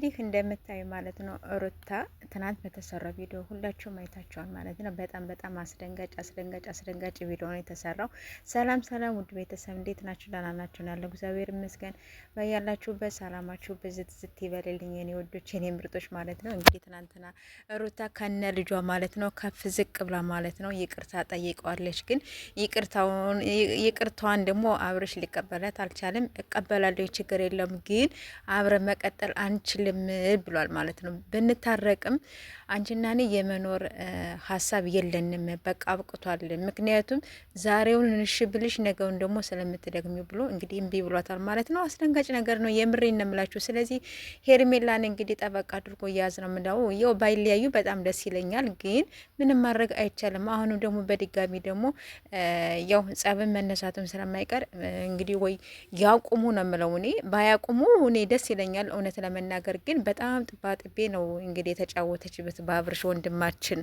እንግዲህ እንደምታዩ ማለት ነው ሩታ ትናንት በተሰራው ቪዲዮ ሁላችሁም አይታችኋል ማለት ነው። በጣም አስደንጋጭ ቪዲዮ ነው የተሰራው። ሰላም ውድ ቤተሰብ እንዴት ናችሁ? ደህና ናችሁ? ያለው እግዚአብሔር ይመስገን። በያላችሁበት ሰላማችሁ ብዝት ይበልልኝ የኔ ወዶች የኔ ምርጦች ማለት ነው። እንግዲህ ትናንትና ሩታ ከነ ልጇ ማለት ነው ከፍ ዝቅ ብላ ማለት ነው ይቅርታ ጠይቀዋለች። ግን ይቅርታዋን ደግሞ አብርሽ ሊቀበላት አልቻለም። እቀበላለሁ ችግር የለም ግን አብረ መቀጠል አንችልም ብሏል ማለት ነው። ብንታረቅም አንቺና እኔ የመኖር ሀሳብ የለንም፣ በቃ አብቅቷል። ምክንያቱም ዛሬውን እሺ ብልሽ ነገውን ደግሞ ስለምትደግሚው ብሎ እንግዲህ እምቢ ብሏታል ማለት ነው። አስደንጋጭ ነገር ነው የምሬን ነው የምላችሁ። ስለዚህ ሄርሜላን እንግዲህ ጠበቃ አድርጎ እያዝ ነው ምንዳው ያው ባይለያዩ በጣም ደስ ይለኛል፣ ግን ምንም ማድረግ አይቻልም። አሁንም ደግሞ በድጋሚ ደግሞ ያው ጸብን መነሳትም ስለማይቀር እንግዲህ ወይ ያቁሙ ነው የምለው። እኔ ባያቁሙ እኔ ደስ ይለኛል። እውነት ለመናገር ግን በጣም ጥባጥቤ ነው እንግዲህ የተጫወተችበት በአብርሽ ወንድማችን።